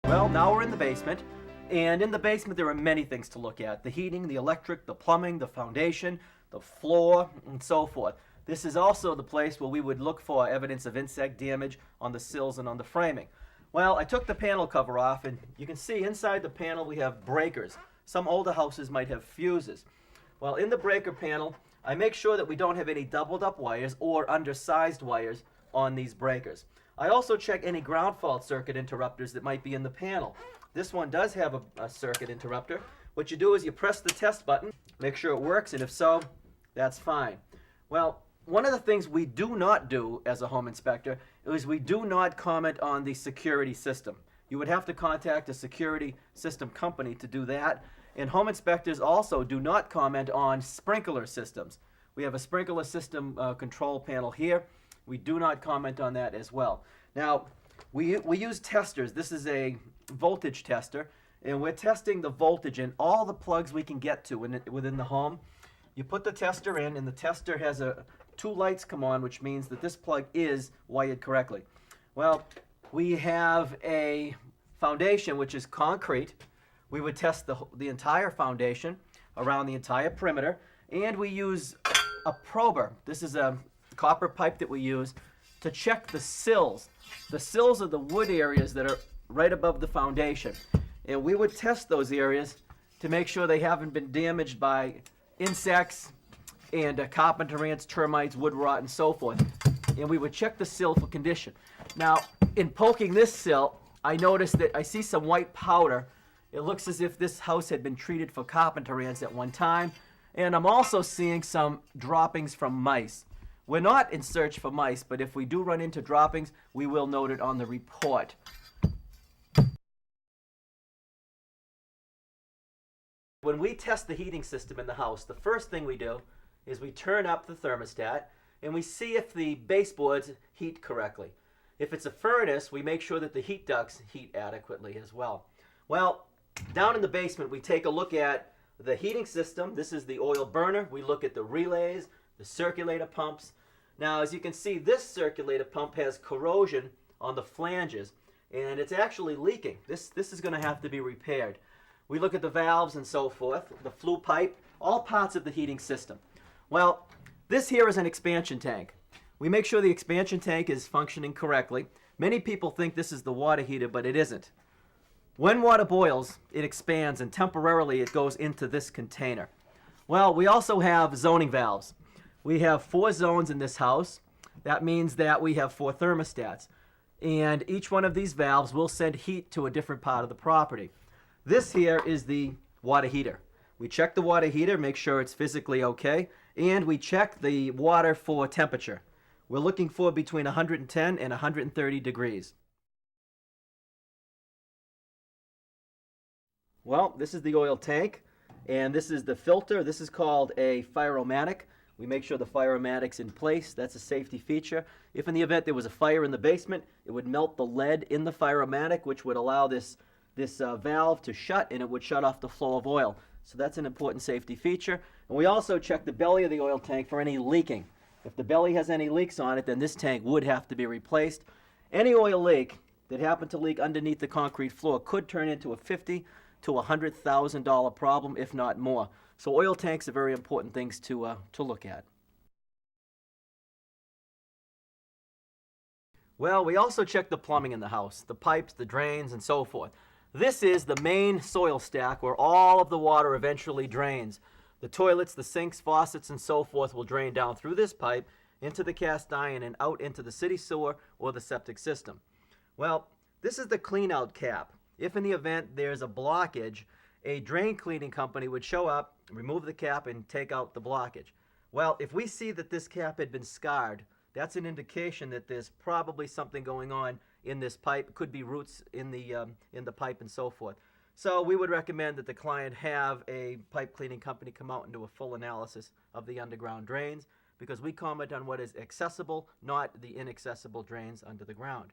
Well, now we're in the basement, and in the basement there are many things to look at. The heating, the electric, the plumbing, the foundation, the floor, and so forth. This is also the place where we would look for evidence of insect damage on the sills and on the framing. Well, I took the panel cover off, and you can see inside the panel we have breakers. Some older houses might have fuses. Well, in the breaker panel, I make sure that we don't have any doubled up wires or undersized wires on these breakers. I also check any ground fault circuit interrupters that might be in the panel. This one does have a circuit interrupter. What you do is you press the test button, make sure it works, and if so, that's fine. Well, one of the things we do not do as a home inspector is we do not comment on the security system. You would have to contact a security system company to do that. And home inspectors also do not comment on sprinkler systems. We have a sprinkler system control panel here. We do not comment on that as well. Now, we use testers. This is a voltage tester, and we're testing the voltage in all the plugs we can get to within the home. You put the tester in, and the tester has two lights come on, which means that this plug is wired correctly. Well, we have a foundation, which is concrete. We would test the entire foundation around the entire perimeter, and we use a prober. This is a copper pipe that we use to check the sills. The sills are the wood areas that are right above the foundation. And we would test those areas to make sure they haven't been damaged by insects and carpenter ants, termites, wood rot, and so forth. And we would check the sill for condition. Now, in poking this sill, I noticed that I see some white powder. It looks as if this house had been treated for carpenter ants at one time. And I'm also seeing some droppings from mice. We're not in search for mice, but if we do run into droppings, we will note it on the report. When we test the heating system in the house, the first thing we do is we turn up the thermostat and we see if the baseboards heat correctly. If it's a furnace, we make sure that the heat ducts heat adequately as well. Well, down in the basement, we take a look at the heating system. This is the oil burner. We look at the relays, the circulator pumps. Now, as you can see, this circulator pump has corrosion on the flanges, and it's actually leaking. This is going to have to be repaired. We look at the valves and so forth, the flue pipe, all parts of the heating system. Well, this here is an expansion tank. We make sure the expansion tank is functioning correctly. Many people think this is the water heater, but it isn't. When water boils, it expands, and temporarily it goes into this container. Well, we also have zoning valves. We have 4 zones in this house. That means that we have 4 thermostats. And each one of these valves will send heat to a different part of the property. This here is the water heater. We check the water heater, make sure it's physically okay, and we check the water for temperature. We're looking for between 110 and 130 degrees. Well, this is the oil tank, and this is the filter. This is called a Fire-O-Matic. We make sure the Fire-O-Matic's in place. That's a safety feature. If in the event there was a fire in the basement, it would melt the lead in the Fire-O-Matic, which would allow this valve to shut, and it would shut off the flow of oil. So that's an important safety feature. And we also check the belly of the oil tank for any leaking. If the belly has any leaks on it, then this tank would have to be replaced. Any oil leak that happened to leak underneath the concrete floor could turn into a $50,000 to $100,000 problem, if not more. So oil tanks are very important things to look at. Well, we also check the plumbing in the house, the pipes, the drains, and so forth. This is the main soil stack where all of the water eventually drains. The toilets, the sinks, faucets, and so forth will drain down through this pipe into the cast iron and out into the city sewer or the septic system. Well, this is the clean out cap. If in the event there's a blockage, a drain cleaning company would show up, remove the cap, and take out the blockage. Well, if we see that this cap had been scarred, that's an indication that there's probably something going on in this pipe. It could be roots in the pipe and so forth. So we would recommend that the client have a pipe cleaning company come out and do a full analysis of the underground drains, because we comment on what is accessible, not the inaccessible drains under the ground.